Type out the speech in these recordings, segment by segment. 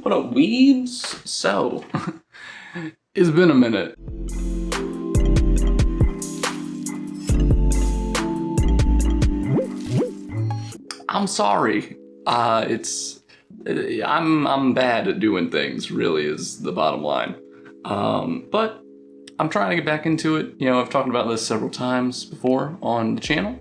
What up, weebs? So, it's been a minute. I'm sorry. I'm bad at doing things, really, is the bottom line. But I'm trying to get back into it. You know, I've talked about this several times before on the channel.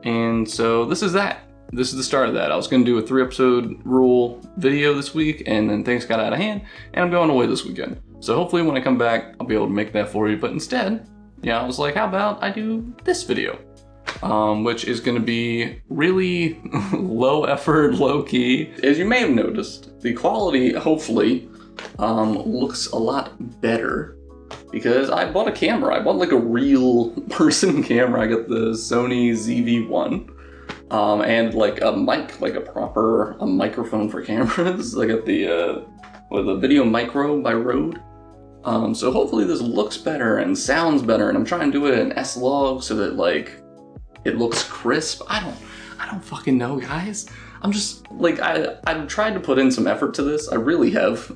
And so this is that. This is the start of that. I was going to do a 3-episode rule video this week, and then things got out of hand, and I'm going away this weekend. So hopefully when I come back, I'll be able to make that for you. But instead, I was like, how about I do this video? Which is going to be really low effort, low key. As you may have noticed, the quality, hopefully, looks a lot better because I bought a camera. I bought like a real person camera. I got the Sony ZV-1. And like a mic, like a proper microphone for cameras. I got the Video Micro by Rode. So hopefully this looks better and sounds better, and I'm trying to do it in S-Log so that like it looks crisp. I don't fucking know, guys. I'm just like I've tried to put in some effort to this. I really have.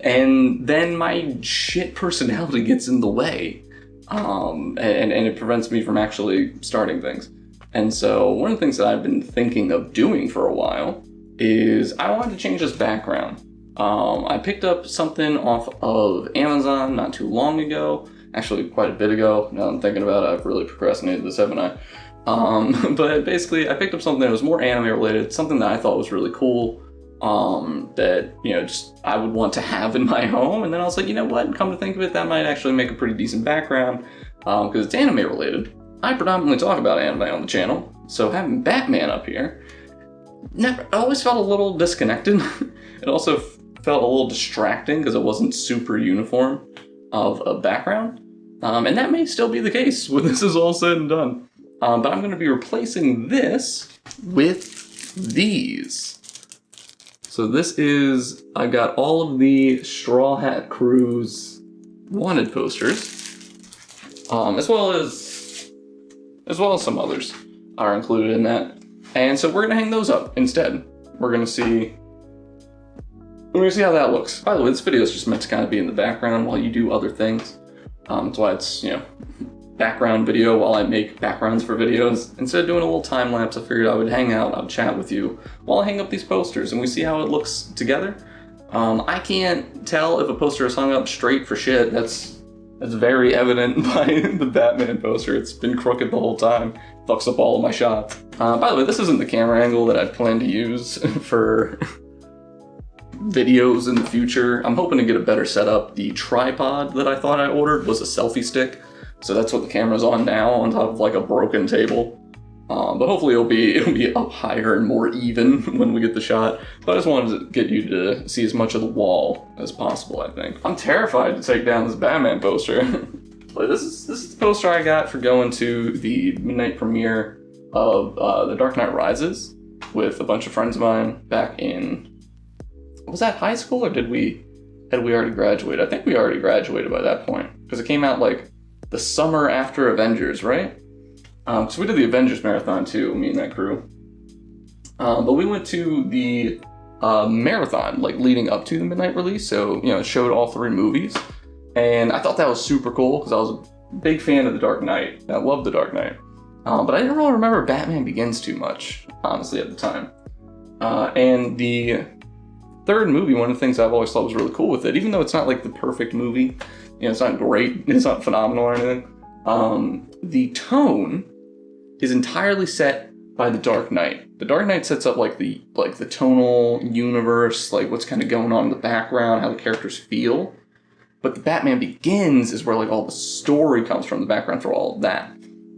And then my shit personality gets in the way. And it prevents me from actually starting things. And so one of the things that I've been thinking of doing for a while is I wanted to change this background. I picked up something off of Amazon not too long ago, actually quite a bit ago. Now I'm thinking about it, I've really procrastinated this, haven't I? But basically I picked up something that was more anime related, something that I thought was really cool. That, just I would want to have in my home. And then I was like, you know what, come to think of it, that might actually make a pretty decent background, because it's anime related. I predominantly talk about anime on the channel, so having Batman up here, I always felt a little disconnected. It also felt a little distracting because it wasn't super uniform of a background. And that may still be the case when this is all said and done. But I'm going to be replacing this with these. So this is, I got all of the Straw Hat Crew's wanted posters, as well as some others are included in that. And so we're gonna hang those up instead. We're gonna see how that looks. By the way, this video is just meant to kind of be in the background while you do other things. That's why it's, background video while I make backgrounds for videos. Instead of doing a little time lapse, I figured I would hang out, I would chat with you while I hang up these posters and we see how it looks together. I can't tell if a poster is hung up straight for shit. That's very evident by the Batman poster. It's been crooked the whole time. Fucks up all of my shots. By the way, this isn't the camera angle that I plan to use for videos in the future. I'm hoping to get a better setup. The tripod that I thought I ordered was a selfie stick. So that's what the camera's on now, on top of like a broken table. But hopefully it'll be up higher and more even when we get the shot. But I just wanted to get you to see as much of the wall as possible, I think. I'm terrified to take down this Batman poster. But this is the poster I got for going to the midnight premiere of The Dark Knight Rises with a bunch of friends of mine back in, was that high school or had we already graduated? I think we already graduated by that point, because it came out like the summer after Avengers, right? So we did the Avengers marathon too, me and that crew. But we went to the marathon, like leading up to the midnight release. So, it showed all 3 movies. And I thought that was super cool because I was a big fan of The Dark Knight. I loved The Dark Knight. But I didn't really remember Batman Begins too much, honestly, at the time. And the 3rd movie, one of the things I've always thought was really cool with it, even though it's not like the perfect movie, it's not great, it's not phenomenal or anything, the tone is entirely set by The Dark Knight. The Dark Knight sets up like the tonal universe, like what's kind of going on in the background, how the characters feel. But the Batman Begins is where like all the story comes from, the background for all of that.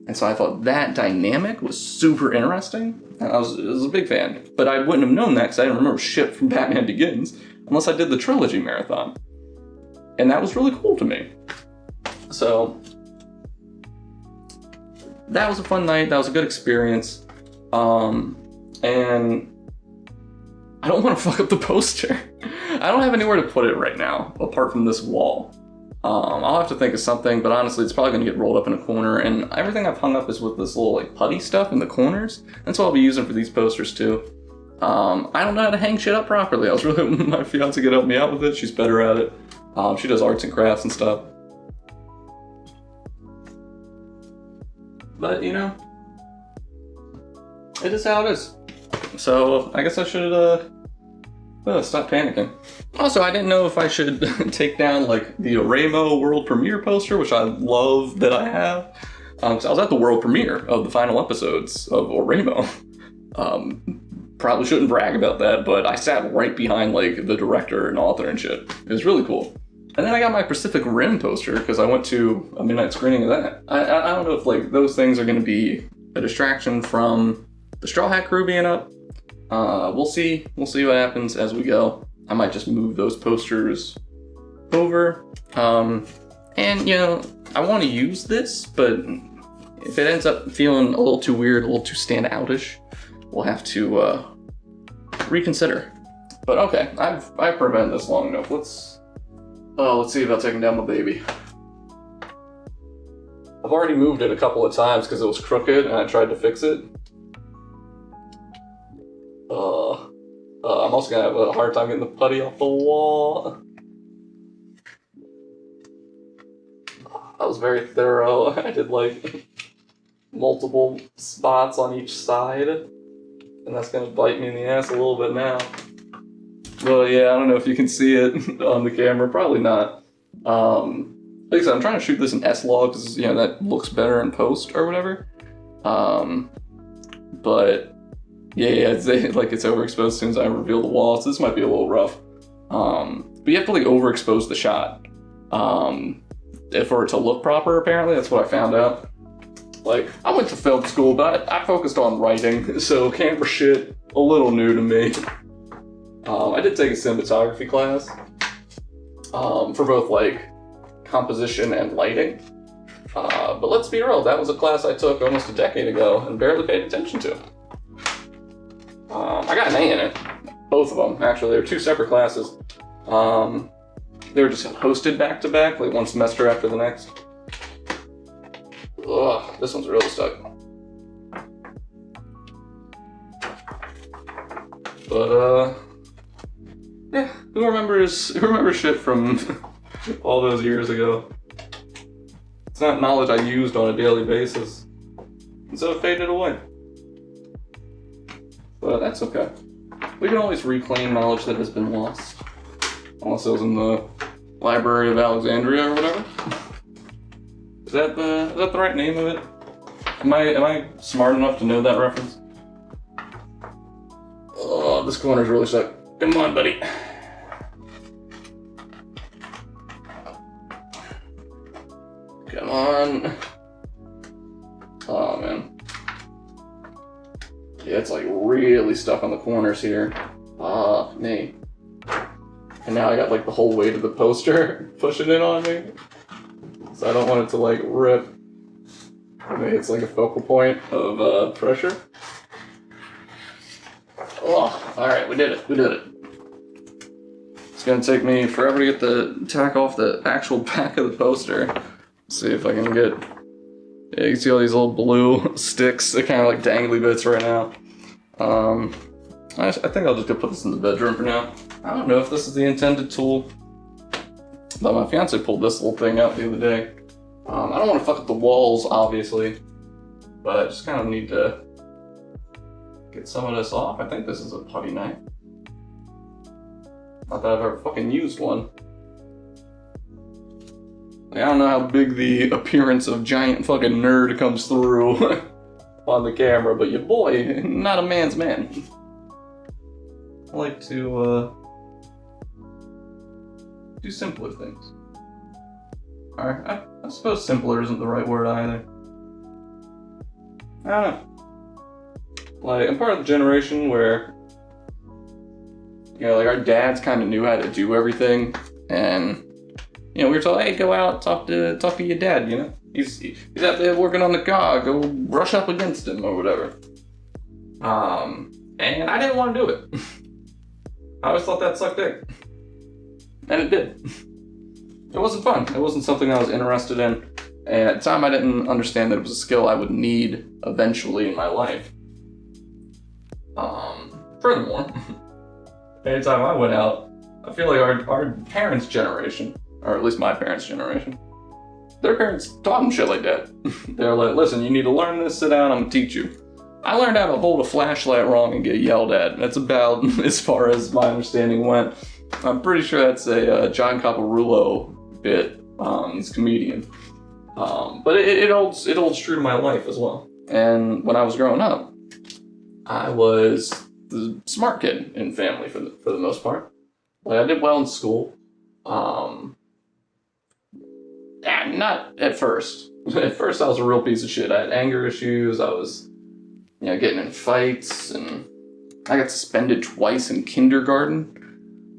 And so I thought that dynamic was super interesting, and I was a big fan. But I wouldn't have known that because I didn't remember shit from Batman Begins unless I did the trilogy marathon. And that was really cool to me. So that was a fun night, that was a good experience. And I don't want to fuck up the poster. I don't have anywhere to put it right now, apart from this wall. I'll have to think of something, but honestly, it's probably gonna get rolled up in a corner, and everything I've hung up is with this little like putty stuff in the corners. That's what I'll be using for these posters too. I don't know how to hang shit up properly. I was really hoping my fiance could help me out with it. She's better at it. She does arts and crafts and stuff. But, you know, it is how it is. So, I guess I should, stop panicking. Also, I didn't know if I should take down, like, the Oremo world premiere poster, which I love that I have. So I was at the world premiere of the final episodes of Oremo. Probably shouldn't brag about that, but I sat right behind, like, the director and author and shit. It was really cool. And then I got my Pacific Rim poster, because I went to a midnight screening of that. I don't know if, like, those things are going to be a distraction from the Straw Hat Crew being up. We'll see. We'll see what happens as we go. I might just move those posters over. And, you know, I want to use this, but if it ends up feeling a little too weird, a little too stand-outish, we'll have to reconsider. But okay, I've prevented this long enough. Let's see about taking down my baby. I've already moved it a couple of times because it was crooked and I tried to fix it. I'm also gonna have a hard time getting the putty off the wall. I was very thorough. I did like multiple spots on each side, and that's gonna bite me in the ass a little bit now. Well, yeah, I don't know if you can see it on the camera. Probably not. Like I said, I'm trying to shoot this in S-Log because, you know, that looks better in post or whatever. But yeah, it's overexposed as soon as I reveal the wall, so this might be a little rough. But you have to like overexpose the shot for it to look proper. Apparently, that's what I found out. Like, I went to film school, but I focused on writing, so camera shit a little new to me. I did take a cinematography class for both like composition and lighting. But let's be real, that was a class I took almost a decade ago and barely paid attention to. I got an A in it, both of them actually. They were two separate classes. They were just hosted back to back, like one semester after the next. Ugh, this one's really stuck. But yeah, who remembers shit from all those years ago? It's not knowledge I used on a daily basis, and so it faded away. But that's okay. We can always reclaim knowledge that has been lost. Unless it was in the Library of Alexandria or whatever. Is that the right name of it? Am I smart enough to know that reference? Oh, this corner's really stuck. Come on, buddy. Come on. Oh, man. Yeah, it's like really stuck on the corners here. Ah, me. And now I got like the whole weight of the poster pushing in on me. So I don't want it to like rip. Maybe it's like a focal point of pressure. Oh, alright, we did it. It's gonna take me forever to get the tack off the actual back of the poster. Let's see if I can get... Yeah, you can see all these little blue sticks. They're kind of like dangly bits right now. I think I'll just go put this in the bedroom for now. I don't know if this is the intended tool, but my fiance pulled this little thing out the other day. I don't want to fuck up the walls, obviously, but I just kind of need to get some of this off. I think this is a putty knife. Not that I've ever fucking used one. Like, I don't know how big the appearance of giant fucking nerd comes through on the camera, but your boy, not a man's man. I like to do simpler things. Alright, I suppose simpler isn't the right word either. I don't know. Like, I'm part of the generation where, you know, like our dads kind of knew how to do everything, and you know, we were told, hey, go out, talk to your dad, you know? He's out there working on the car, go rush up against him or whatever. And I didn't want to do it. I always thought that sucked dick. And it did. It wasn't fun. It wasn't something I was interested in. And at the time I didn't understand that it was a skill I would need eventually in my life. Furthermore, anytime I went out, I feel like our parents' generation, or at least my parents' generation, their parents taught them shit like that. They're like, listen, you need to learn this, sit down, I'm gonna teach you. I learned how to hold a flashlight wrong and get yelled at. That's about as far as my understanding went. I'm pretty sure that's a John Caparulo bit. He's a comedian. But it holds true to my life as well. And when I was growing up, I was the smart kid in family for the most part. Like, I did well in school. Not at first. At first, I was a real piece of shit. I had anger issues. I was, getting in fights, and I got suspended twice in kindergarten.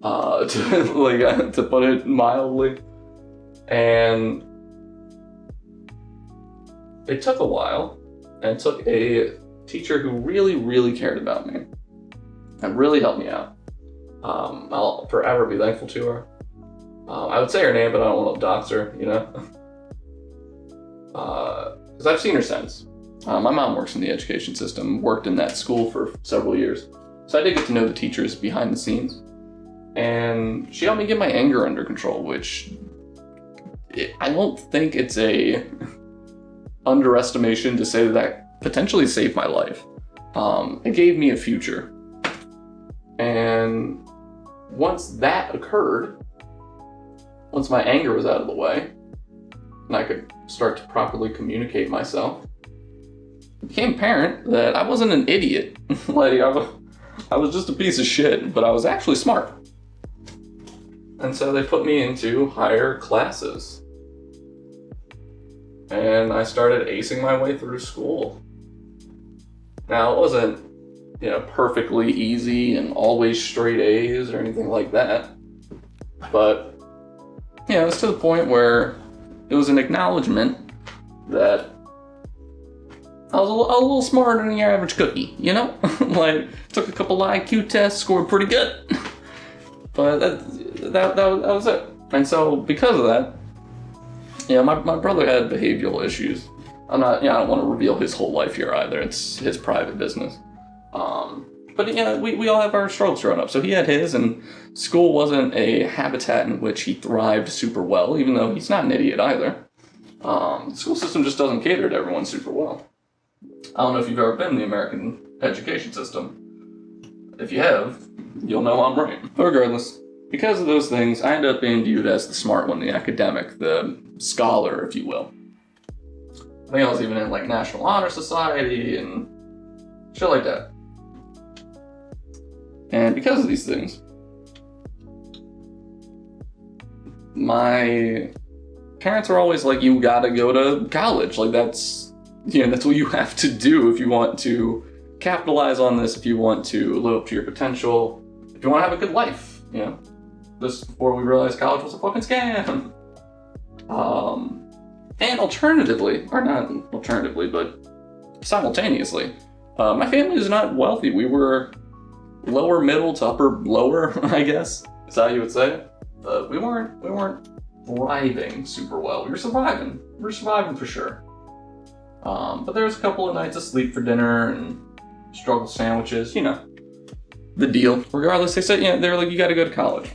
To put it mildly, and it took a while, and it took a teacher who really, really cared about me and really helped me out. I'll forever be thankful to her. I would say her name, but I don't want to dox her, because I've seen her since. My mom works in the education system, worked in that school for several years, so I did get to know the teachers behind the scenes. And she helped me get my anger under control, which I don't think it's a underestimation to say that potentially saved my life. It gave me a future. And once that occurred, once my anger was out of the way, and I could start to properly communicate myself, it became apparent that I wasn't an idiot. I was just a piece of shit, but I was actually smart. And so they put me into higher classes. And I started acing my way through school. Now, it wasn't, perfectly easy and always straight A's or anything like that. But, it was to the point where it was an acknowledgement that I was a little smarter than your average cookie, took a couple IQ tests, scored pretty good. But that was it. And so because of that, my brother had behavioral issues. I don't want to reveal his whole life here either. It's his private business. But we all have our struggles growing up. So he had his, and school wasn't a habitat in which he thrived super well, even though he's not an idiot either. The school system just doesn't cater to everyone super well. I don't know if you've ever been in the American education system. If you have, you'll know I'm right. But regardless, because of those things, I ended up being viewed as the smart one, the academic, the scholar, if you will. I think I was even in National Honor Society and shit like that. And because of these things, my parents were always like, you gotta go to college. That's what you have to do if you want to capitalize on this, if you want to live up to your potential, if you want to have a good life, This before we realized college was a fucking scam. And alternatively, or not alternatively, but simultaneously, my family is not wealthy. We were lower middle to upper lower, I guess, is how you would say it. We weren't thriving super well. We were surviving. We were surviving for sure. But there was a couple of nights of sleep for dinner and struggle sandwiches, the deal. Regardless, they said, they were like, you gotta go to college.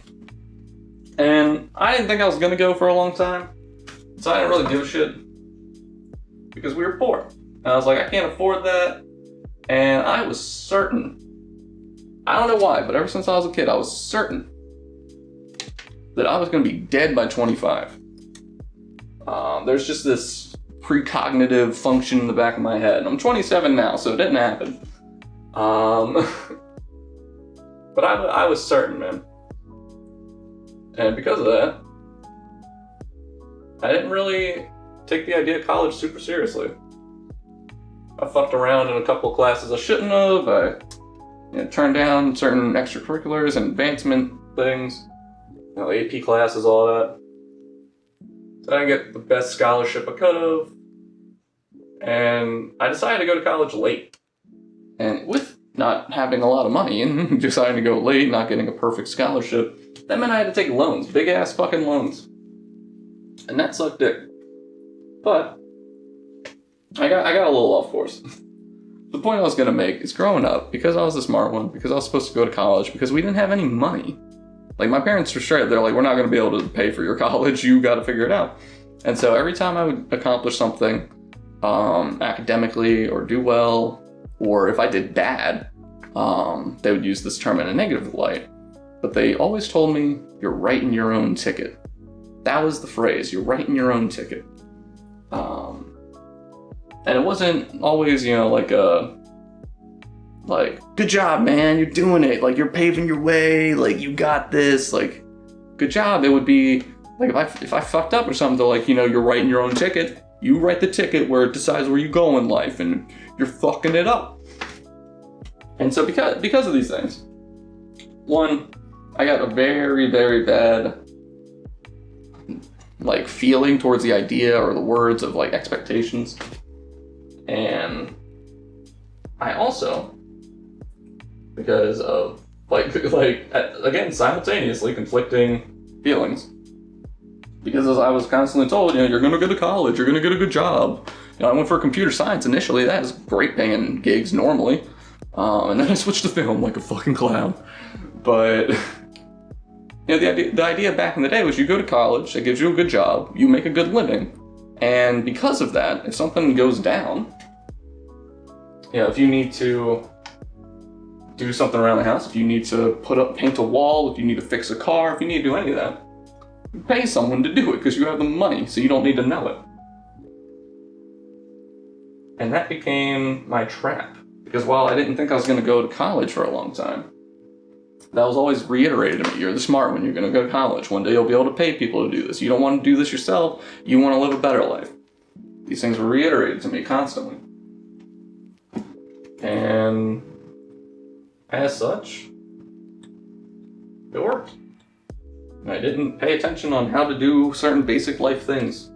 And I didn't think I was gonna go for a long time, so I didn't really give a shit, because we were poor. And I was like, I can't afford that. And I was certain, I don't know why, but ever since I was a kid, I was certain that I was gonna be dead by 25. There's just this precognitive function in the back of my head. I'm 27 now, so it didn't happen. But I was certain, man. And because of that, I didn't really take the idea of college super seriously. I fucked around in a couple of classes I shouldn't have. I turned down certain extracurriculars and advancement things. AP classes, all that. So I didn't get the best scholarship I could have. And I decided to go to college late. And with not having a lot of money and deciding to go late, not getting a perfect scholarship, that meant I had to take loans, big ass fucking loans. And that sucked dick. But I got a little off course. the point I was gonna make is growing up, because I was the smart one, because I was supposed to go to college, because we didn't have any money. Like, my parents were straight. They're like, we're not gonna be able to pay for your college. You gotta figure it out. And so every time I would accomplish something academically or do well, or if I did bad, they would use this term in a negative light. But they always told me, you're writing your own ticket. That was the phrase, you're writing your own ticket. And it wasn't always, like, good job, man, you're doing it. Like, you're paving your way, like, you got this, like, good job. It would be, like, if I fucked up or something, they're like, you're writing your own ticket. You write the ticket where it decides where you go in life, and you're fucking it up. And so because of these things, one, I got a very, very bad, like, feeling towards the idea or the words of, like, expectations. And I also, because of, like again, simultaneously conflicting feelings. Because as I was constantly told, you're gonna go to college, you're gonna get a good job. I went for computer science initially. That is great paying gigs normally. And then I switched to film like a fucking clown. But the idea back in the day was you go to college, it gives you a good job, you make a good living. And because of that, if something goes down, if you need to do something around the house, if you need to paint a wall, if you need to fix a car, if you need to do any of that, you pay someone to do it because you have the money, so you don't need to know it. And that became my trap. Because while I didn't think I was going to go to college for a long time, that was always reiterated to me. You're the smart one, you're going to go to college. One day you'll be able to pay people to do this. You don't want to do this yourself, you want to live a better life. These things were reiterated to me constantly. And as such, it worked. I didn't pay attention on how to do certain basic life things.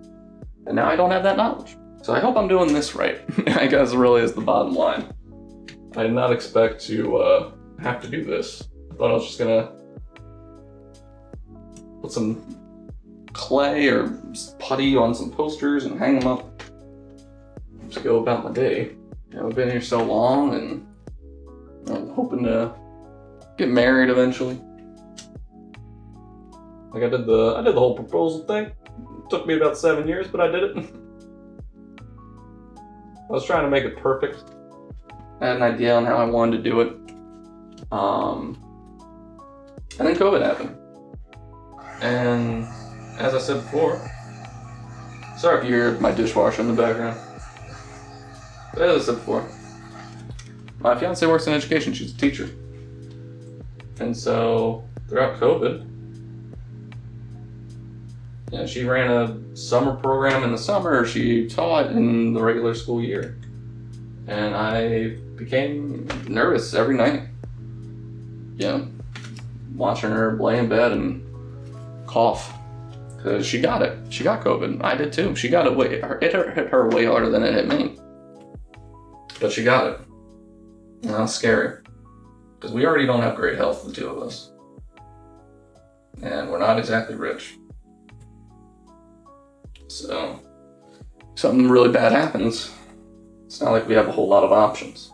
And now I don't have that knowledge. So I hope I'm doing this right. I guess really is the bottom line. I did not expect to have to do this. I thought I was just gonna put some clay or putty on some posters and hang them up. Just go about my day. I've been here so long, and I'm hoping to get married eventually. Like I did the whole proposal thing. It took me about 7 years, but I did it. I was trying to make it perfect. I had an idea on how I wanted to do it. And then COVID happened. And as I said before, sorry if you hear my dishwasher in the background. But as I said before, my fiance works in education. She's a teacher. And so throughout COVID, she ran a summer program in the summer. She taught in the regular school year. And I became nervous every night. Watching her lay in bed and cough. Because she got it. She got COVID. I did too. She got it it hit her way harder than it hit me. But she got it. And that's scary. Because we already don't have great health, the two of us. And we're not exactly rich. So, if something really bad happens, it's not like we have a whole lot of options.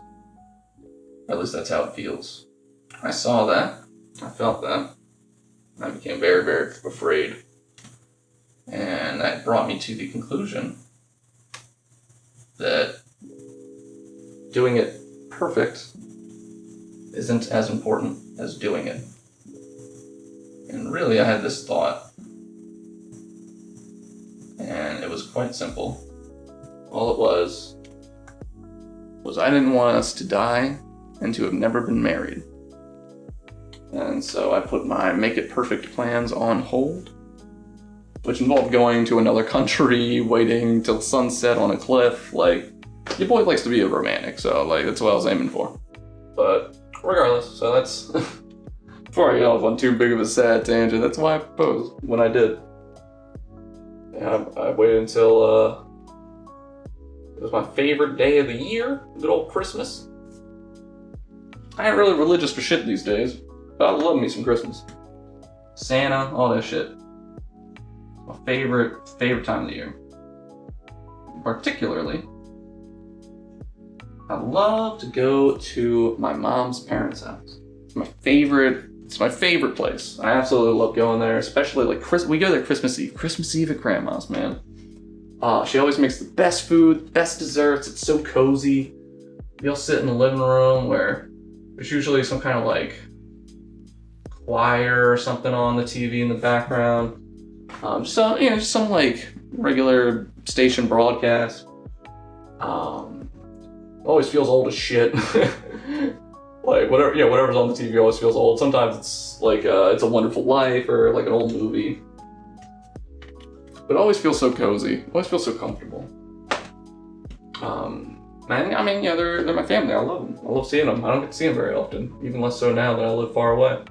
At least that's how it feels. I saw that. I felt that. I became very, very afraid. And that brought me to the conclusion that doing it perfect isn't as important as doing it. And really, I had this thought. And it was quite simple. All it was I didn't want us to die and to have never been married. And so I put my make it perfect plans on hold, which involved going to another country, waiting till sunset on a cliff. Like, your boy likes to be a romantic, so like that's what I was aiming for. But regardless, so that's before I get off on too big of a sad tangent, that's why I proposed when I did. I waited until it was my favorite day of the year, good old Christmas. I ain't really religious for shit these days, but I love me some Christmas. Santa, all that shit. My favorite time of the year. Particularly I love to go to my mom's parents' house. It's my favorite place. I absolutely love going there, especially like we go there Christmas Eve. Christmas Eve at grandma's, man. She always makes the best food, best desserts. It's so cozy. You'll sit in the living room where there's usually some kind of like choir or something on the TV in the background. Just some like regular station broadcast. Always feels old as shit. Like whatever's on the TV always feels old. Sometimes it's like It's a Wonderful Life or like an old movie. But it always feels so cozy. Always feels so comfortable. They're my family. I love them. I love seeing them. I don't get to see them very often, even less so now that I live far away.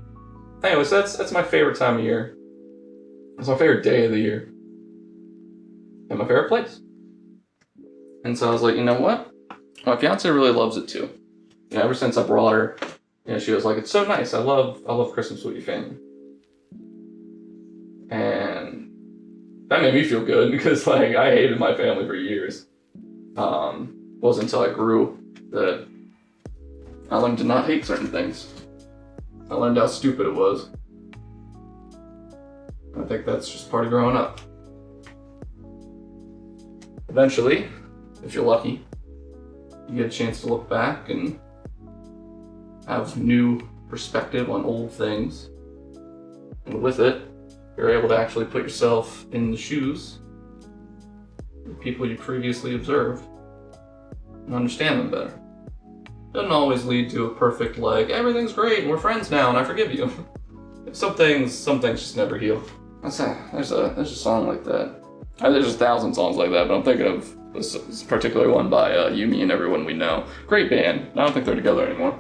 Anyways, that's my favorite time of year. It's my favorite day of the year. And my favorite place. And so I was like, you know what? My fiance really loves it too. Ever since I brought her, she was like, it's so nice. I love Christmas with your family. And that made me feel good because like I hated my family for years. It wasn't until I grew that I learned to not hate certain things. I learned how stupid it was. I think that's just part of growing up. Eventually, if you're lucky, you get a chance to look back and have new perspective on old things. And with it, you're able to actually put yourself in the shoes of the people you previously observed and understand them better. Doesn't always lead to a perfect, like, everything's great and we're friends now and I forgive you. Some things just never heal. There's a song like that. There's just 1,000 songs like that, but I'm thinking of this particular one by Yumi and Everyone We Know. Great band. I don't think they're together anymore.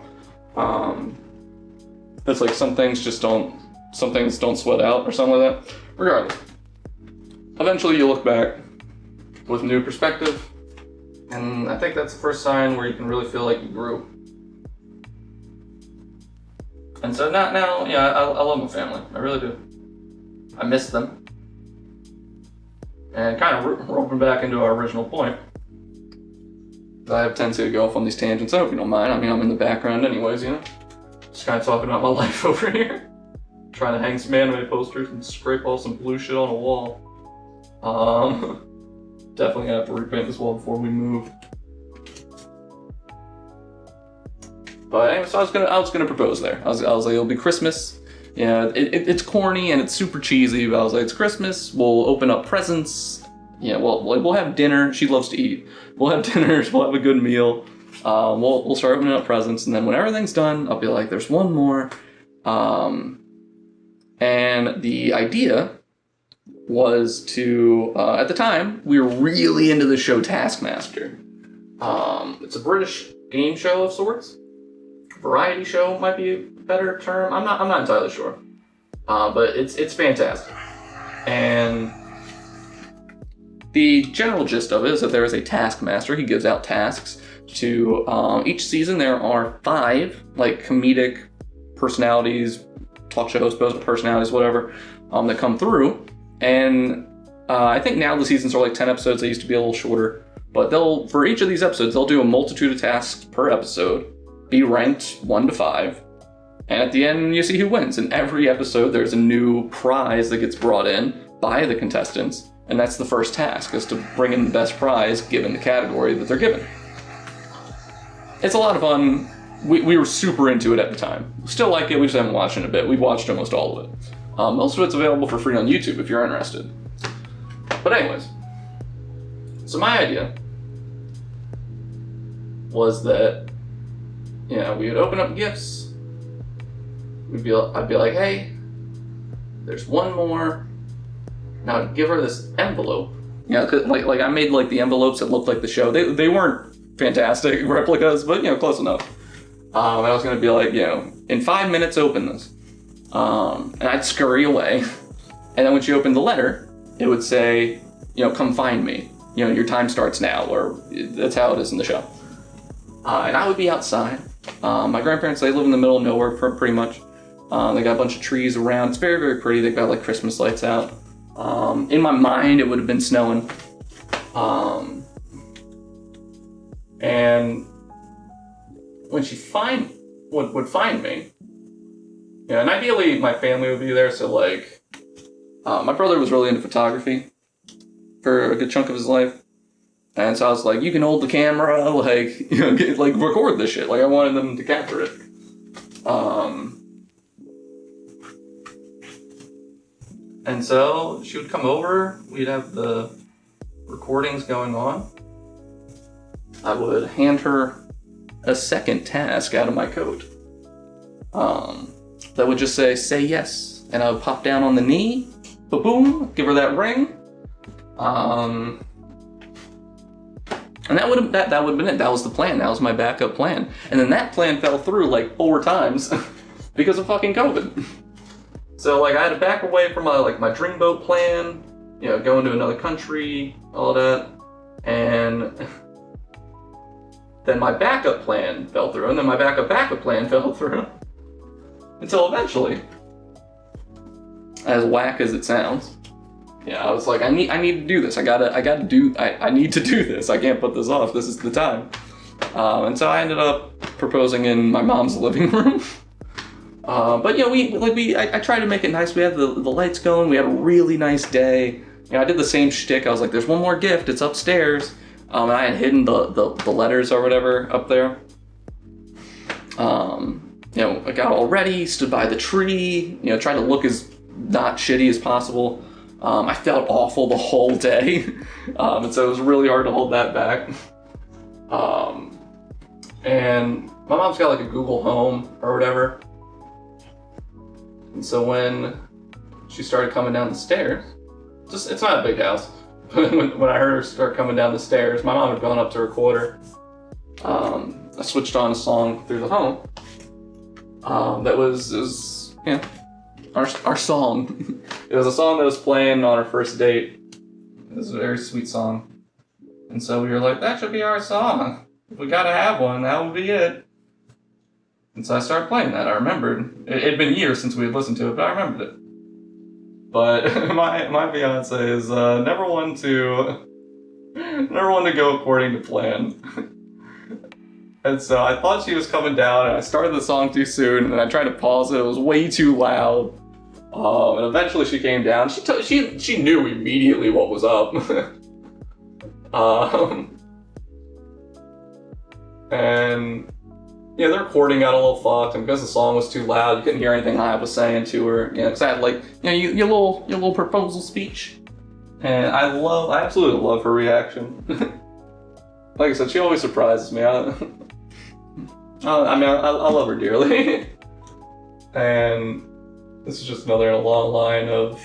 It's like some things don't sweat out or something like that. Regardless, eventually you look back with new perspective, and I think that's the first sign where you can really feel like you grew. And so now, I love my family. I really do. I miss them. And kind of roping back into our original point, I have a tendency to go off on these tangents. I hope you don't mind. I mean, I'm in the background anyways, Just kind of talking about my life over here. Trying to hang some anime posters and scrape all some blue shit on a wall. Definitely gonna have to repaint this wall before we move. But anyway, so I was gonna propose there. I was like, it'll be Christmas. It's corny and it's super cheesy, but I was like, it's Christmas, we'll open up presents, we'll have dinner. She loves to eat. We'll have dinner, we'll have a good meal. We'll start opening up presents, and then when everything's done, I'll be like, there's one more. And the idea was to, at the time, we were really into the show Taskmaster. It's a British game show of sorts. Variety show might be a better term. I'm not entirely sure. But it's fantastic. And the general gist of it is that there is a taskmaster. He gives out tasks to each season. There are 5 like comedic personalities, talk show host personalities, whatever, that come through. And I think now the seasons are like 10 episodes. They used to be a little shorter. But for each of these episodes, they'll do a multitude of tasks per episode, be ranked 1 to 5. And at the end, you see who wins. In every episode, there's a new prize that gets brought in by the contestants. And that's the first task, is to bring in the best prize given the category that they're given. It's a lot of fun. We were super into it at the time. Still like it, we just haven't watched it in a bit. We've watched almost all of it. Most of it's available for free on YouTube if you're interested. But anyways, so my idea was that, we would open up gifts. I'd be like, hey, there's one more. Now I'd give her this envelope. Cause like I made like the envelopes that looked like the show. They weren't fantastic replicas, but close enough. And I was gonna be like, in 5 minutes, open this. And I'd scurry away. And then when she opened the letter, it would say, come find me. Your time starts now, or that's how it is in the show. And I would be outside. My grandparents, they live in the middle of nowhere pretty much. They got a bunch of trees around. It's very, very pretty. They've got like Christmas lights out. In my mind, it would have been snowing. And when she would find me, yeah, and ideally my family would be there. So like, my brother was really into photography for a good chunk of his life, and so I was like, you can hold the camera, like, you know, like record this shit. Like I wanted them to capture it. And so she would come over. We'd have the recordings going on. I would hand her a second task out of my coat. That would just say yes, and I would pop down on the knee, boom, give her that ring, and that would have been it. That was the plan. That was my backup plan, and then that plan fell through like 4 times because of fucking COVID. So like I had to back away from my dreamboat plan, you know, going to another country, all that, and then my backup plan fell through, and then my backup plan fell through. Until eventually, as whack as it sounds, yeah, I was like, I need to do this. I need to do this. I can't put this off. This is the time. And so I ended up proposing in my mom's living room. But you know, I tried to make it nice. We had the lights going. We had a really nice day. You know, I did the same shtick. I was like, there's one more gift. It's upstairs. And I had hidden the letters or whatever up there. You know, I got all ready, stood by the tree, you know, tried to look as not shitty as possible. I felt awful the whole day, and so it was really hard to hold that back. And my mom's got like a Google Home or whatever. And so when she started coming down the stairs, it's not a big house, but when I heard her start coming down the stairs, my mom had gone up to record her. I switched on a song through the home. That was you know, our song. It was a song that was playing on our first date. It was a very sweet song. And so we were like, that should be our song. If we gotta have one, that would be it. And so I started playing that. I remembered. It had been years since we had listened to it, but I remembered it. But my fiance is never one to go according to plan. And so I thought she was coming down, and I started the song too soon, and then I tried to pause it. It was way too loud. And eventually she came down. She knew immediately what was up. And yeah, the recording got a little fucked, and because the song was too loud, you couldn't hear anything I was saying to her. You know, because I had like, you know, your little proposal speech, and I absolutely love her reaction. Like I said, she always surprises me. I love her dearly. And this is just another in a long line of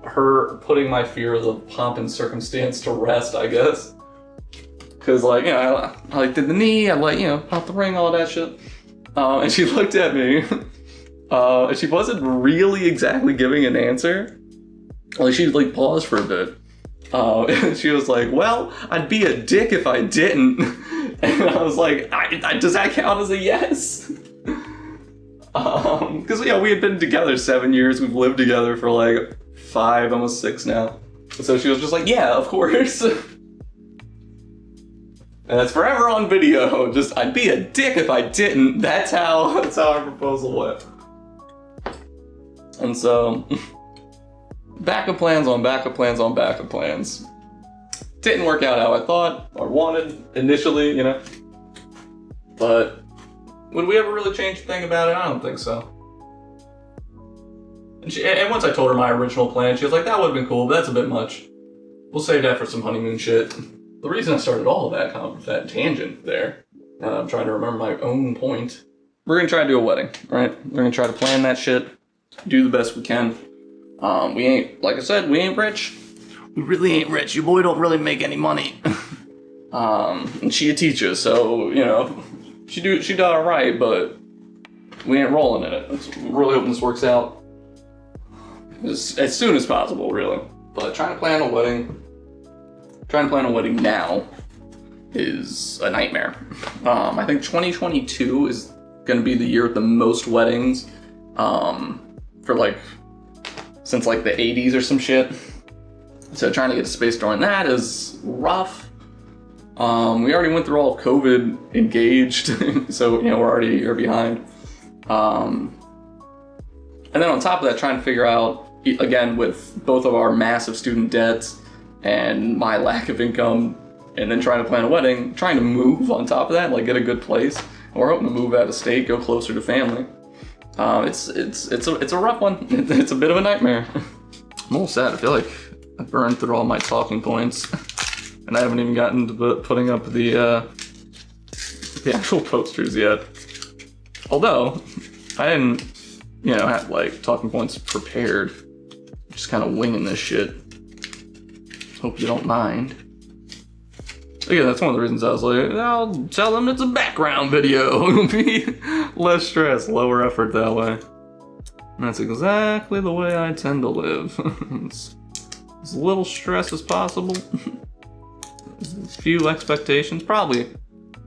her putting my fears of pomp and circumstance to rest, I guess. Because, like, you know, I like did the knee, I like, you know, pop the ring, all that shit. And she looked at me, and she wasn't really exactly giving an answer. Like, she like paused for a bit. And she was like, well, I'd be a dick if I didn't. And I was like, does that count as a yes? Because, you know, we had been together 7 years. We've lived together for like 5, almost 6 now. So she was just like, yeah, of course. And that's forever on video. Just, I'd be a dick if I didn't. That's how our proposal went. And so, backup plans on backup plans on backup plans. Didn't work out how I thought or wanted initially, you know. But would we ever really change a thing about it? I don't think so. And once I told her my original plan, she was like, that would have been cool, but that's a bit much. We'll save that for some honeymoon shit. The reason I started all of that tangent there, I'm trying to remember my own point. We're gonna try to do a wedding, right? We're gonna try to plan that shit, do the best we can. We ain't, like I said, we ain't rich. We really ain't rich. Your boy don't really make any money. And she a teacher, so, you know, she done alright, but we ain't rolling in it. I'm really hoping this works out as soon as possible, really. But trying to plan a wedding now is a nightmare. I think 2022 is gonna be the year with the most weddings, for like, since like the 80s or some shit. So trying to get a space during that is rough. We already went through all of COVID engaged, so we're already a year behind. And then on top of that, trying to figure out, again, with both of our massive student debts and my lack of income, and then trying to plan a wedding, trying to move on top of that, like get a good place. We're hoping to move out of state, go closer to family. It's a rough one. It's a bit of a nightmare. I'm a little sad. I feel like I burned through all my talking points, and I haven't even gotten to putting up the actual posters yet. Although I didn't, have like talking points prepared. Just kind of winging this shit. Hope you don't mind. Again, that's one of the reasons I was like, I'll tell them it's a background video. It'll be less stress, lower effort that way. And that's exactly the way I tend to live. It's as little stress as possible. Few expectations, probably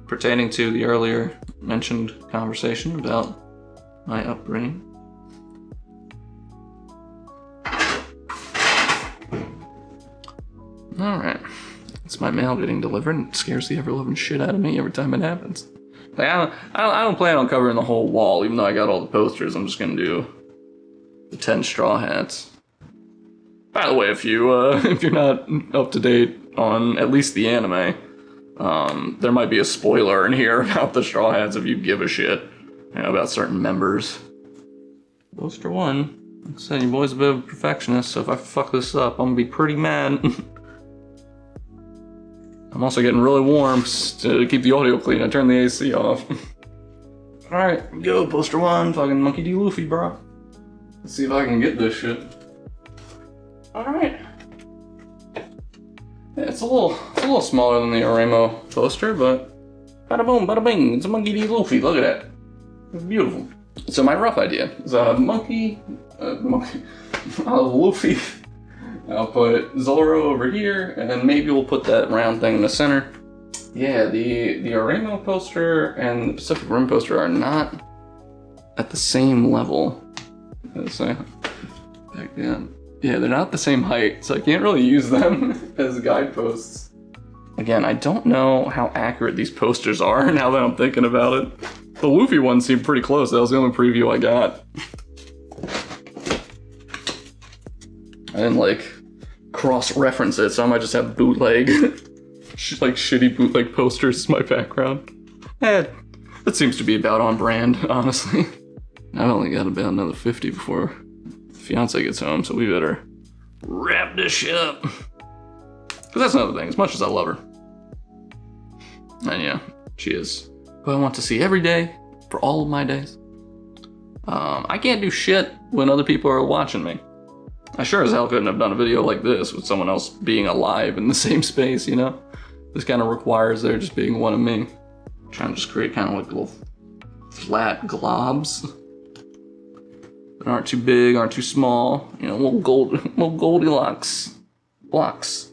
pertaining to the earlier mentioned conversation about my upbringing. Alright. It's my mail getting delivered, and it scares the ever-loving shit out of me every time it happens. Like, I don't plan on covering the whole wall, even though I got all the posters. I'm just gonna do the 10 straw hats. By the way, if you're not up to date on at least the anime, there might be a spoiler in here about the straw hats if you give a shit, about certain members. Poster 1. Like I said, your boy's a bit of a perfectionist, so if I fuck this up, I'm gonna be pretty mad. I'm also getting really warm to keep the audio clean. I turned the AC off. Alright, go, poster 1, fucking Monkey D. Luffy, bro. Let's see if I can get this shit. Alright. Yeah, it's a little smaller than the Oremo poster, but bada boom, bada bing, it's a Monkey D. Luffy, look at that. It's beautiful. So my rough idea is a Luffy. I'll put Zoro over here, and then maybe we'll put that round thing in the center. Yeah, the Oremo poster and the Pacific Rim poster are not at the same level. So, yeah, they're not the same height, so I can't really use them as guideposts. Again, I don't know how accurate these posters are now that I'm thinking about it. The Luffy one seemed pretty close. That was the only preview I got. I didn't cross-reference it, so I might just have bootleg, shitty bootleg posters as my background. That seems to be about on brand, honestly. I've only got about another 50 before the fiance gets home, so we better wrap this shit up. Because that's another thing, as much as I love her. And yeah, she is who I want to see every day, for all of my days. I can't do shit when other people are watching me. I sure as hell couldn't have done a video like this with someone else being alive in the same space, This kind of requires there just being one of me. I'm trying to just create kind of like little flat globs that aren't too big, aren't too small. Little Goldilocks blocks.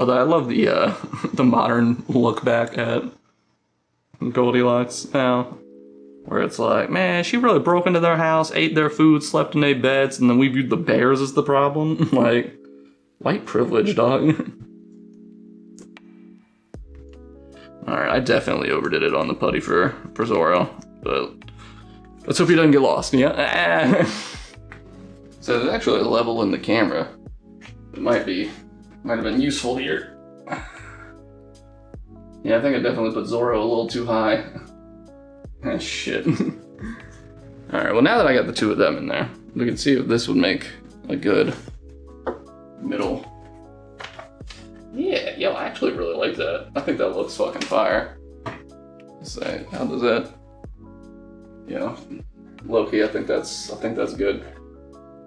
Although I love the modern look back at Goldilocks now. Where it's like, man, she really broke into their house, ate their food, slept in their beds, and then we viewed the bears as the problem. Like, white privilege, dog. Alright, I definitely overdid it on the putty for Zoro, but let's hope he doesn't get lost, yeah? So there's actually a level in the camera that might have been useful here. Yeah, I think I definitely put Zoro a little too high. Ah, shit. Alright, well now that I got the two of them in there, we can see if this would make a good middle. Yeah, yo, I actually really like that. I think that looks fucking fire. Let's say, how does that? Low-key, I think that's good.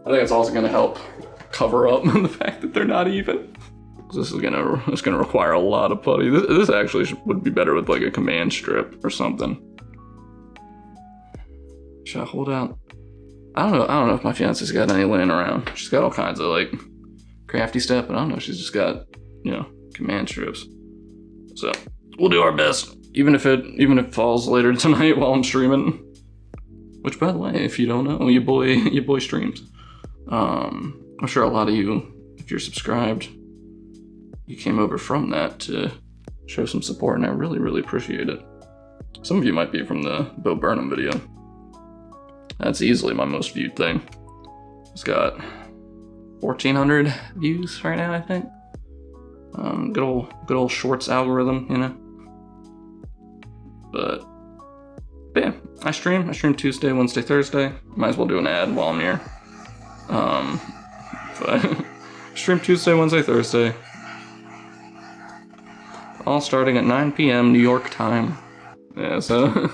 I think it's also gonna help cover up the fact that they're not even. This is gonna require a lot of putty. This actually would be better with like a command strip or something. Should I hold out? I don't know if my fiance's got any laying around. She's got all kinds of like crafty stuff, but I don't know. She's just got, command strips. So we'll do our best, even if it falls later tonight while I'm streaming. Which, by the way, if you don't know, your boy streams. I'm sure a lot of you, if you're subscribed, you came over from that to show some support, and I really, really appreciate it. Some of you might be from the Bo Burnham video. That's easily my most viewed thing. It's got 1,400 views right now, I think. Good old shorts algorithm, you know. But yeah, I stream Tuesday, Wednesday, Thursday. Might as well do an ad while I'm here. But stream Tuesday, Wednesday, Thursday. All starting at 9 p.m. New York time. Yeah, so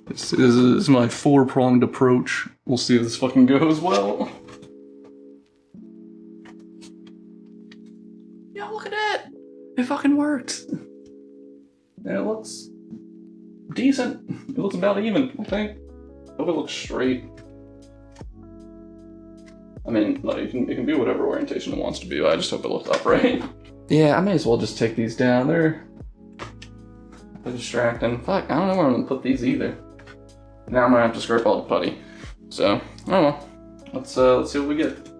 this is my 4-pronged approach. We'll see if this fucking goes well. Yo, look at that! It fucking worked! Yeah, it looks decent. It looks about even, I think. Hope it looks straight. I mean, like, it can be whatever orientation it wants to be, I just hope it looks upright. Yeah, I may as well just take these down. They're distracting. Fuck, I don't know where I'm gonna put these either. Now I'm gonna have to scrape all the putty. So, oh well. Let's see what we get.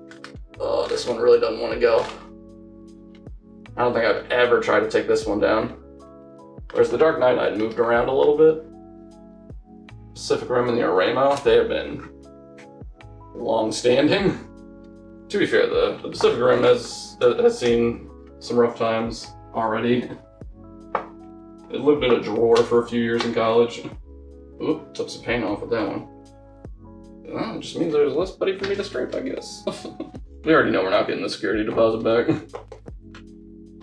Oh, this one really doesn't want to go. I don't think I've ever tried to take this one down. Whereas the Dark Knight I'd moved around a little bit. Pacific Rim and the Aramo, they have been long-standing. To be fair, the Pacific Rim has seen some rough times already. It lived in a drawer for a few years in college. Oop, took some paint off with that one. Well, it just means there's less putty for me to scrape, I guess. We already know we're not getting the security deposit back.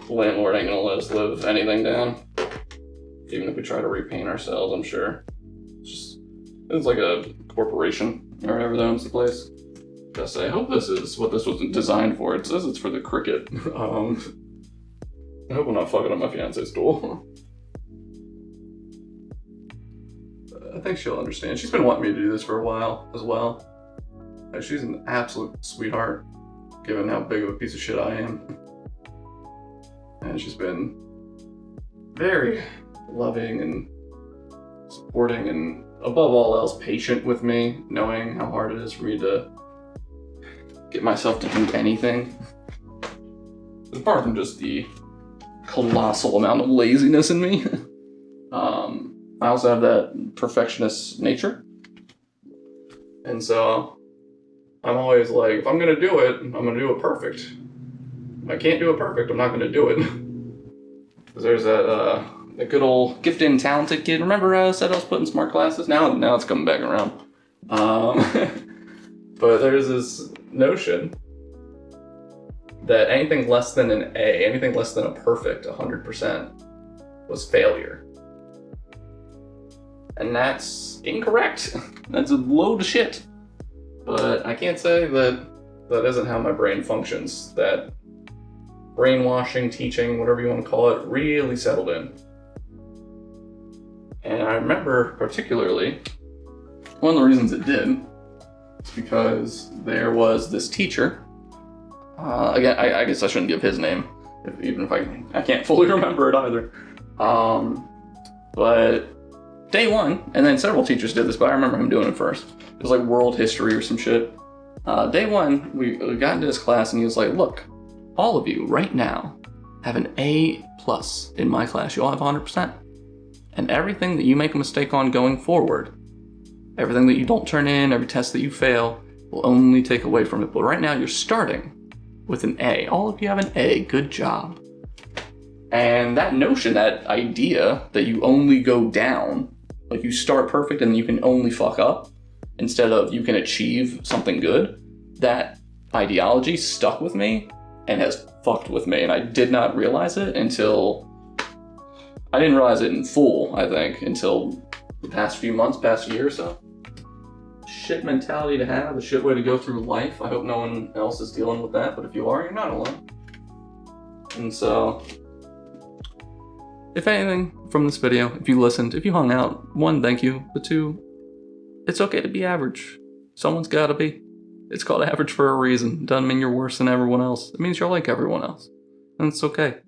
The landlord ain't gonna let us live anything down. Even if we try to repaint ourselves, I'm sure. It's like a corporation or whatever that owns the place. Gotta say, I hope this is what this was designed for. It says it's for the cricket. I hope I'm not fucking up my fiance's stool. I think she'll understand. She's been wanting me to do this for a while as well. She's an absolute sweetheart, given how big of a piece of shit I am. And she's been very loving and supporting and, above all else, patient with me, knowing how hard it is for me to get myself to do anything. Apart from just the colossal amount of laziness in me. I also have that perfectionist nature. And so I'm always like, if I'm gonna do it, I'm gonna do it perfect. If I can't do it perfect, I'm not gonna do it. Because there's that good old gifted and talented kid. Remember I said I was putting smart classes? Now it's coming back around. But there's this notion that anything less than an A, anything less than a perfect 100% was failure. And that's incorrect. That's a load of shit. But I can't say that isn't how my brain functions. That brainwashing, teaching, whatever you want to call it, really settled in. And I remember particularly, one of the reasons it did is because there was this teacher. Again, I guess I shouldn't give his name, even if I can't fully remember it either. But day one, and then several teachers did this, but I remember him doing it first. It was like world history or some shit. Day one, we got into his class and he was like, look, all of you right now have an A+ in my class. You all have 100%. And everything that you make a mistake on going forward, everything that you don't turn in, every test that you fail, will only take away from it. But right now you're starting with an A. All of you have an A. Good job. And that notion, that idea that you only go down, like you start perfect and you can only fuck up, instead of you can achieve something good, that ideology stuck with me and has fucked with me. And I did not realize it until, I didn't realize it in full, I think, until the past few months, past year or so. Shit mentality to have, a shit way to go through life. I hope no one else is dealing with that, but if you are, you're not alone. And so, if anything from this video, if you listened, if you hung out, 1, thank you, but 2, it's okay to be average. Someone's gotta be. It's called average for a reason. Doesn't mean you're worse than everyone else. It means you're like everyone else. And it's okay.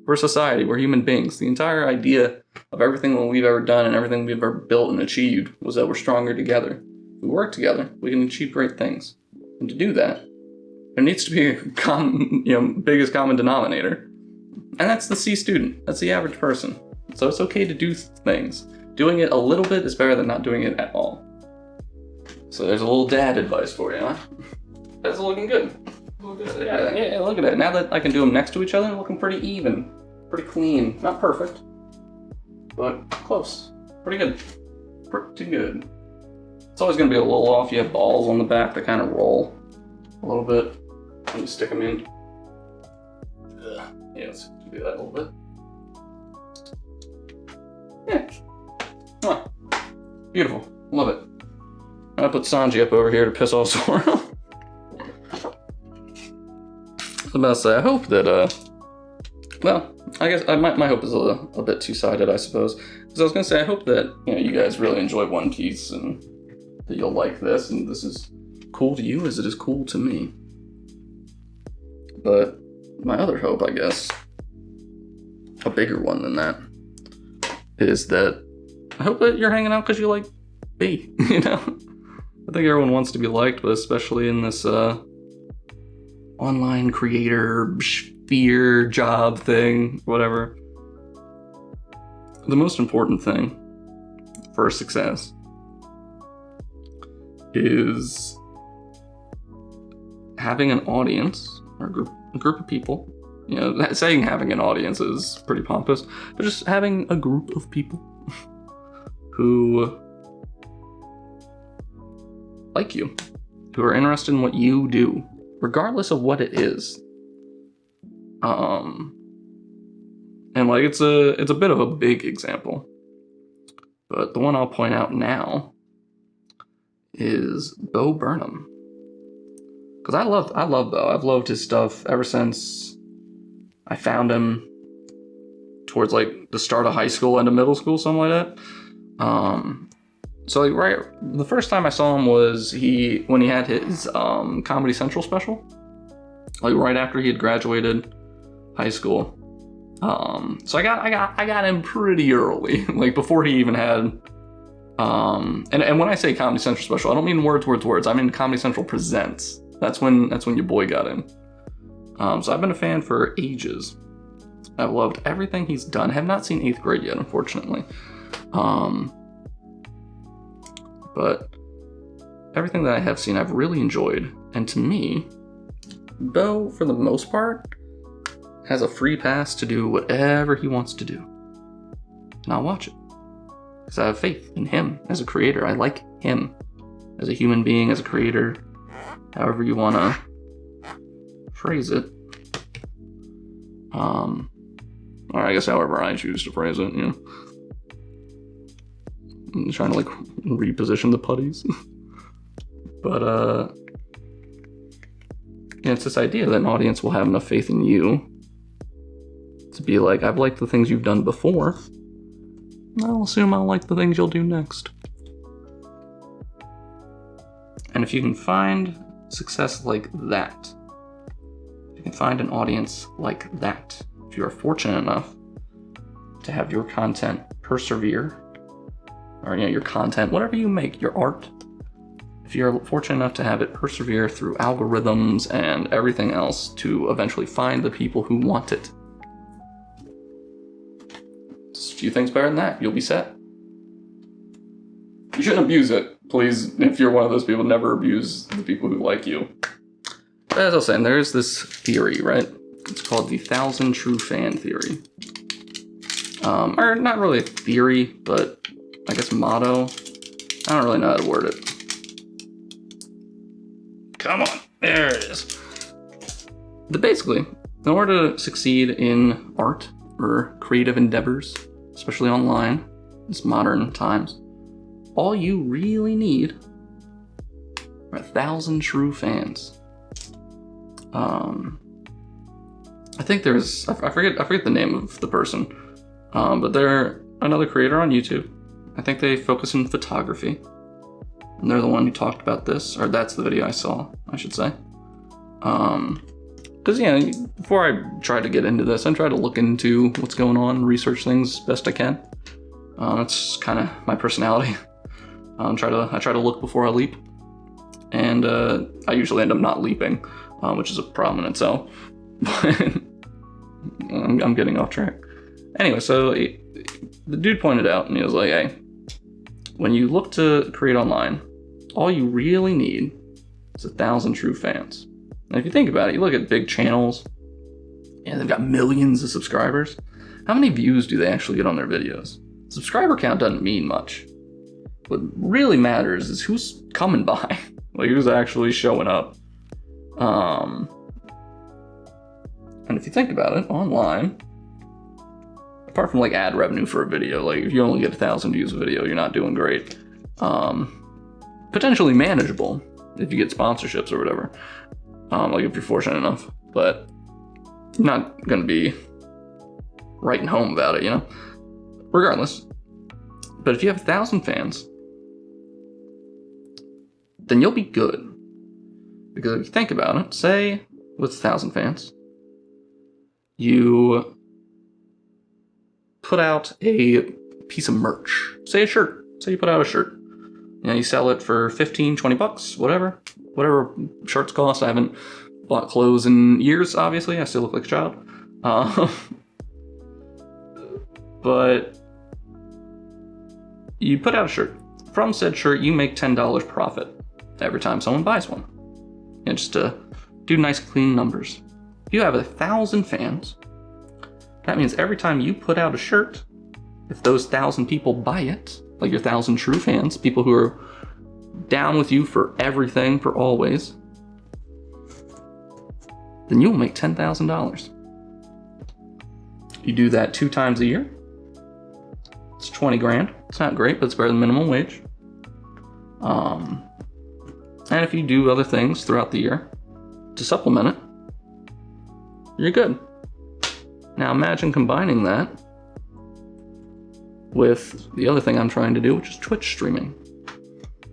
We're a society, we're human beings. The entire idea of everything that we've ever done and everything we've ever built and achieved was that we're stronger together. If we work together, we can achieve great things. And to do that, there needs to be a biggest common denominator. And that's the C student. That's the average person. So it's okay to do things. Doing it a little bit is better than not doing it at all. So there's a little dad advice for you, huh? That's looking good. Yeah, look at it. Now that I can do them next to each other, they're looking pretty even. Pretty clean. Not perfect, but close. Pretty good. Pretty good. It's always going to be a little off. You have balls on the back that kind of roll a little bit. And you stick them in. Yeah, let's do that a little bit. Yeah. Oh, beautiful. Love it. I put Sanji up over here to piss off Zoro. I was about to say, I hope that, well, I guess my hope is a bit two-sided, I suppose. Because I was going to say, I hope that, you guys really enjoy One Piece and that you'll like this, and this is cool to you as it is cool to me. But my other hope, I guess, a bigger one than that, is that I hope that you're hanging out because you like me, I think everyone wants to be liked, but especially in this online creator sphere job thing, whatever. The most important thing for success is having an audience or a group of people. Saying having an audience is pretty pompous, but just having a group of people who like you, who are interested in what you do, regardless of what it is. And like it's a bit of a big example, but the one I'll point out now is Bo Burnham, because I love Bo. I've loved his stuff ever since I found him towards like the start of high school, end of middle school, something like that. So like right, the first time I saw him was when he had his Comedy Central special, like right after he had graduated high school. So I got him pretty early, like before he even had. And when I say Comedy Central special, I don't mean words. I mean Comedy Central Presents. That's when your boy got in. So I've been a fan for ages. I've loved everything he's done. Have not seen 8th grade yet, unfortunately. But everything that I have seen, I've really enjoyed. And to me, Bo, for the most part, has a free pass to do whatever he wants to do. And I'll watch it. Because I have faith in him as a creator. I like him as a human being, as a creator, however you want to phrase it. Or I guess however I choose to phrase it, I'm trying to like reposition the putties. But it's this idea that an audience will have enough faith in you to be like, I've liked the things you've done before, I'll assume I'll like the things you'll do next. And if you can find success like that, if you can find an audience like that, if you are fortunate enough to have your content persevere, or your content, whatever you make, your art, if you're fortunate enough to have it persevere through algorithms and everything else to eventually find the people who want it, just a few things better than that, you'll be set. You shouldn't abuse it, please. If you're one of those people, never abuse the people who like you. But as I was saying, there's this theory, right? It's called the 1,000 True Fan Theory. Or not really a theory, but I guess motto. I don't really know how to word it. Come on, there it is. But basically, in order to succeed in art or creative endeavors, especially online, these modern times, all you really need are 1,000 true fans. I think there's, I forget the name of the person, but they're another creator on YouTube. I think they focus in photography, and they're the one who talked about this, or that's the video I saw, I should say. Because before I try to get into this, I try to look into what's going on, research things best I can. It's kind of my personality. I try to look before I leap, and I usually end up not leaping, which is a problem in itself. I'm getting off track. Anyway, so the dude pointed out, and he was like, hey, when you look to create online, all you really need is 1,000 true fans. And if you think about it, you look at big channels, and they've got millions of subscribers. How many views do they actually get on their videos? Subscriber count doesn't mean much. What really matters is who's coming by, like who's actually showing up. And if you think about it, online, apart from like ad revenue for a video, like if you only get 1,000 views a video, you're not doing great. Potentially manageable if you get sponsorships or whatever, like if you're fortunate enough, but you're not gonna be writing home about it, you know? Regardless. But if you have 1,000 fans, then you'll be good. Because if you think about it, say with 1,000 fans, you put out a piece of merch, say a shirt, say you put out a shirt, you know, you sell it for 15, 20 bucks, whatever shirts cost. I haven't bought clothes in years, obviously, I still look like a child. But you put out a shirt. From said shirt, you make $10 profit every time someone buys one. And just to do nice clean numbers. If you have 1,000 fans, that means every time you put out a shirt, if those 1,000 people buy it, like your 1,000 true fans, people who are down with you for everything, for always, then you'll make $10,000. You do that 2 times a year. It's 20 grand. It's not great, but it's better than minimum wage. And if you do other things throughout the year to supplement it, you're good. Now imagine combining that with the other thing I'm trying to do, which is Twitch streaming.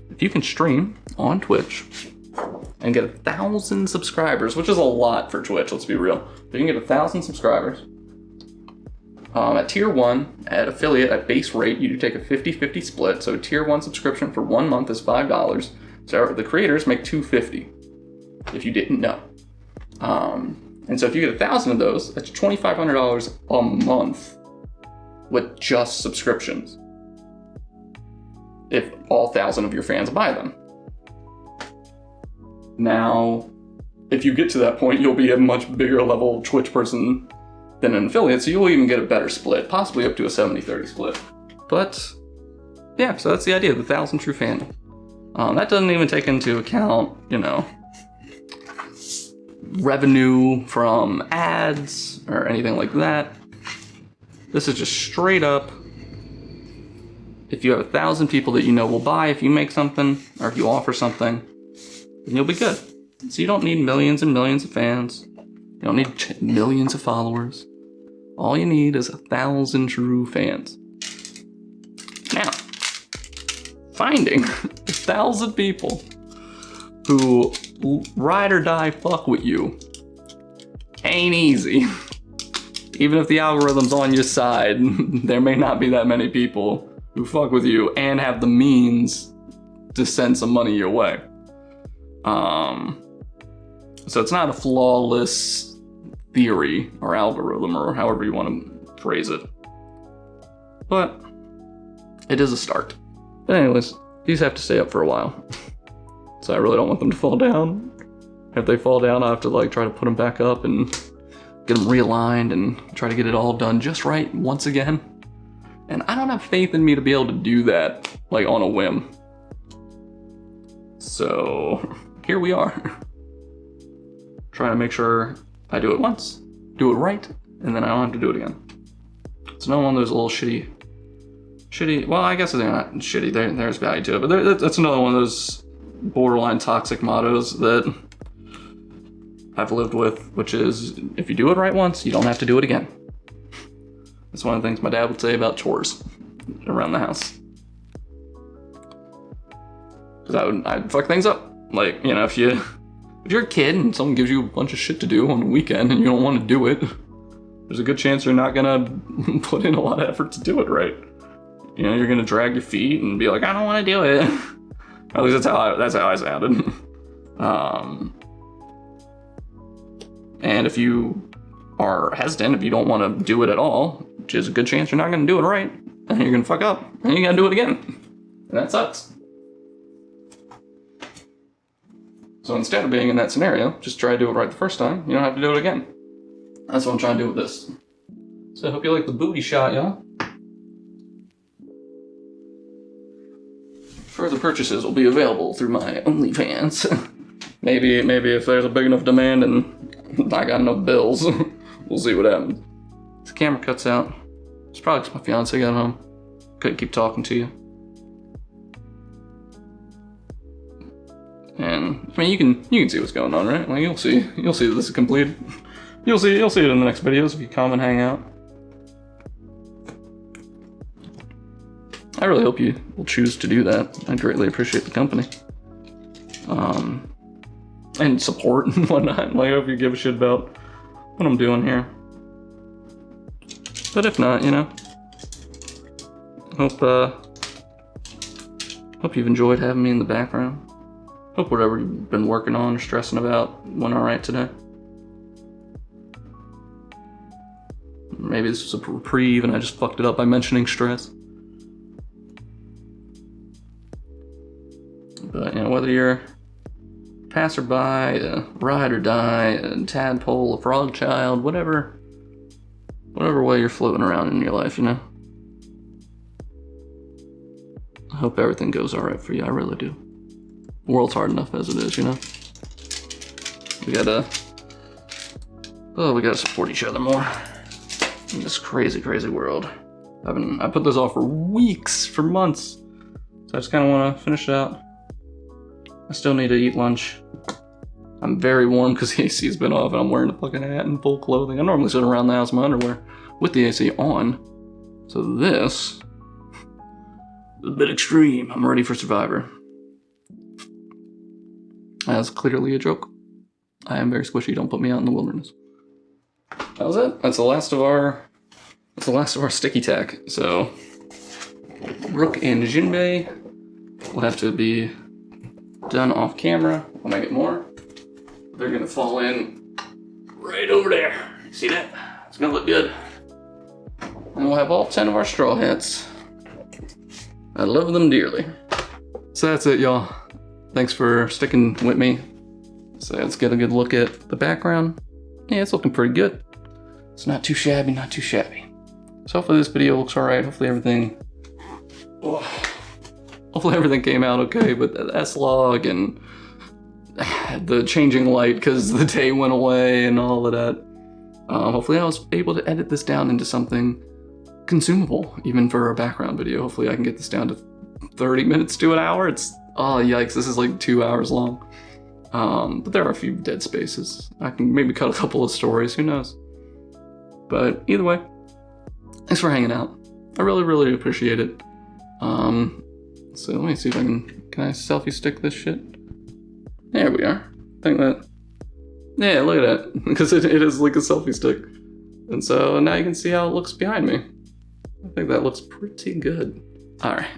If you can stream on Twitch and get 1,000 subscribers, which is a lot for Twitch, let's be real. If you can get 1,000 subscribers, at tier 1, at affiliate, at base rate, you do take a 50-50 split. So tier 1 subscription for 1 month is $5. So the creators make $250, if you didn't know. And so if you get 1,000 of those, that's $2,500 a month with just subscriptions, if all 1,000 of your fans buy them. Now, if you get to that point, you'll be a much bigger level Twitch person than an affiliate, so you'll even get a better split, possibly up to a 70-30 split. But yeah, so that's the idea of the 1,000 true fan. That doesn't even take into account, you know, revenue from ads or anything like that. This is just straight up, if you have 1,000 people that you know will buy if you make something or if you offer something, then you'll be good. So you don't need millions and millions of fans. You don't need millions of followers. All you need is 1,000 true fans. Now, finding 1,000 people who ride or die fuck with you ain't easy. Even if the algorithm's on your side, there may not be that many people who fuck with you and have the means to send some money your way. So it's not a flawless theory or algorithm or however you want to phrase it. But it is a start. But anyways, these have to stay up for a while. So I really don't want them to fall down. If they fall down, I have to like try to put them back up and get them realigned and try to get it all done just right once again. And I don't have faith in me to be able to do that like on a whim. So here we are. Trying to make sure I do it once, do it right, and then I don't have to do it again. It's not one of those little shitty, well, I guess they're not shitty, there's value to it, but that's another one of those borderline toxic mottos that I've lived with, which is, if you do it right once, you don't have to do it again. That's one of the things my dad would say about chores around the house. Because I'd fuck things up. Like, you know, if you're a kid and someone gives you a bunch of shit to do on the weekend and you don't want to do it, there's a good chance you're not gonna put in a lot of effort to do it right. You know, you're gonna drag your feet and be like, I don't want to do it. At least that's how I sounded. And if you are hesitant, if you don't want to do it at all, which is a good chance you're not going to do it right, and you're going to fuck up, and you got to do it again. And that sucks. So instead of being in that scenario, just try to do it right the first time. You don't have to do it again. That's what I'm trying to do with this. So I hope you like the booty shot, y'all. Further purchases will be available through my OnlyFans. maybe if there's a big enough demand and I got enough bills, we'll see what happens. The camera cuts out. It's probably because my fiance got home. Couldn't keep talking to you. And I mean, you can see what's going on, right? Like you'll see that this is completed. You'll see it in the next videos if you come and hang out. I really hope you will choose to do that. I greatly appreciate the company. And support and whatnot. Like, I hope you give a shit about what I'm doing here. But if not, you know, hope you've enjoyed having me in the background. Hope whatever you've been working on or stressing about went alright today. Maybe this was a reprieve and I just fucked it up by mentioning stress. But, you know, whether you're a passerby, a ride or die, a tadpole, a frog child, whatever way you're floating around in your life, you know. I hope everything goes alright for you, I really do. The world's hard enough as it is, you know. We gotta support each other more in this crazy, crazy world. I put this off for weeks, for months. So I just kinda wanna finish it out. I still need to eat lunch. I'm very warm because the AC's been off and I'm wearing a fucking hat and full clothing. I normally sit around the house in my underwear with the AC on. So this is a bit extreme. I'm ready for Survivor. That's clearly a joke. I am very squishy, don't put me out in the wilderness. That was it. That's the last of our sticky tack. So Rook and Jinbei will have to be done off camera when I get more. They're gonna fall in right over there. See that? It's gonna look good. And we'll have all 10 of our straw hats. I love them dearly. So that's it, y'all. Thanks for sticking with me. So let's get a good look at the background. Yeah, it's looking pretty good. It's not too shabby, not too shabby. So hopefully this video looks alright. Hopefully everything came out okay with the S-Log and the changing light because the day went away and all of that. Hopefully I was able to edit this down into something consumable, even for a background video. Hopefully I can get this down to 30 minutes to an hour. Oh yikes, this is like 2 hours long. But there are a few dead spaces. I can maybe cut a couple of stories, who knows. But either way, thanks for hanging out. I really, really appreciate it. So let me see if can I selfie stick this shit? There we are. I think that, yeah, look at that. Because it is like a selfie stick. And so now you can see how it looks behind me. I think that looks pretty good. All right.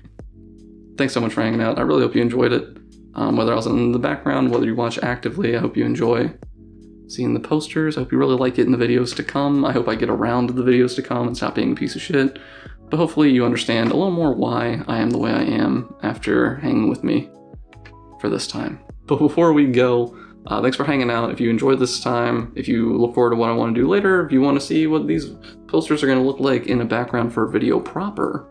Thanks so much for hanging out. I really hope you enjoyed it. Whether I was in the background, whether you watch actively, I hope you enjoy seeing the posters. I hope you really like it in the videos to come. I hope I get around to the videos to come and stop being a piece of shit. But hopefully you understand a little more why I am the way I am after hanging with me for this time. But before we go, thanks for hanging out. If you enjoyed this time, if you look forward to what I want to do later, if you want to see what these posters are going to look like in a background for a video proper,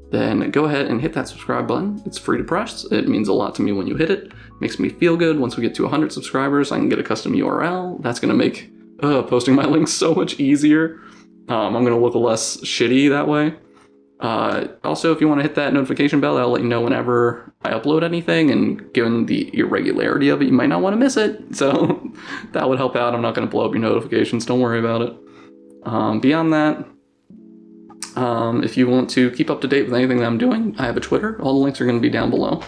then go ahead and hit that subscribe button. It's free to press. It means a lot to me when you hit it. It makes me feel good. Once we get to 100 subscribers, I can get a custom URL. That's going to make posting my links so much easier. I'm going to look less shitty that way. Also, if you want to hit that notification bell, that'll let you know whenever I upload anything, and given the irregularity of it, you might not want to miss it. So that would help out. I'm not going to blow up your notifications. Don't worry about it. Beyond that, if you want to keep up to date with anything that I'm doing, I have a Twitter. All the links are going to be down below.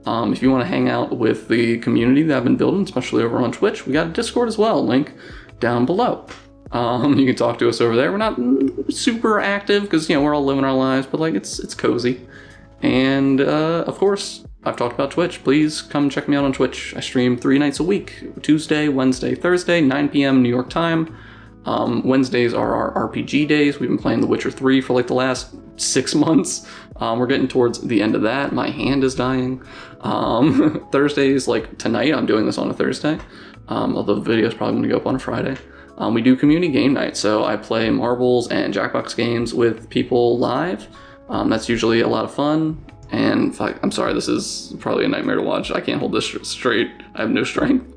If you want to hang out with the community that I've been building, especially over on Twitch, we got a Discord as well, link down below. You can talk to us over there. We're not super active because, you know, we're all living our lives, but like it's cozy. And of course, I've talked about Twitch. Please come check me out on Twitch. I stream 3 nights a week, Tuesday, Wednesday, Thursday, 9 p.m. New York time. Wednesdays are our RPG days. We've been playing The Witcher 3 for like the last 6 months. We're getting towards the end of that. My hand is dying. Thursdays, like tonight, I'm doing this on a Thursday. Although the video is probably going to go up on a Friday. We do community game night, so I play marbles and Jackbox games with people live. That's usually a lot of fun. And I'm sorry, this is probably a nightmare to watch. I can't hold this straight. I have no strength.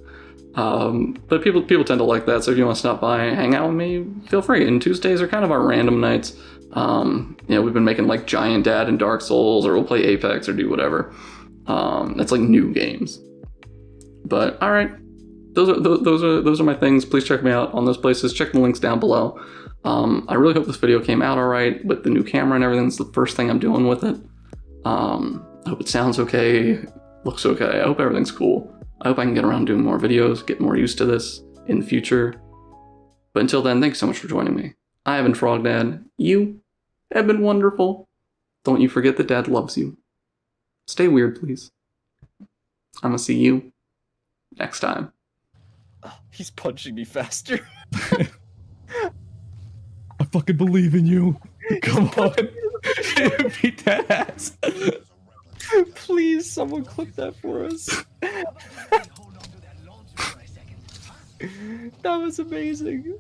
But people tend to like that, so if you want to stop by and hang out with me, feel free. And Tuesdays are kind of our random nights. We've been making like Giant Dad and Dark Souls, or we'll play Apex or do whatever. That's like new games. But all right, those are my things. Please check me out on those places. Check the links down below. I really hope this video came out all right with the new camera and everything. It's the first thing I'm doing with it. I hope it sounds okay, looks okay. I hope everything's cool. I hope I can get around doing more videos, get more used to this in the future. But until then, thanks so much for joining me. I have been Frog Dad. You have been wonderful. Don't you forget that Dad loves you. Stay weird, please. I'm gonna see you next time. He's punching me faster. I fucking believe in you. Come on. Beat that ass. Please, someone clip that for us. That was amazing.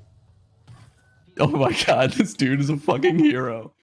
Oh my god, this dude is a fucking hero.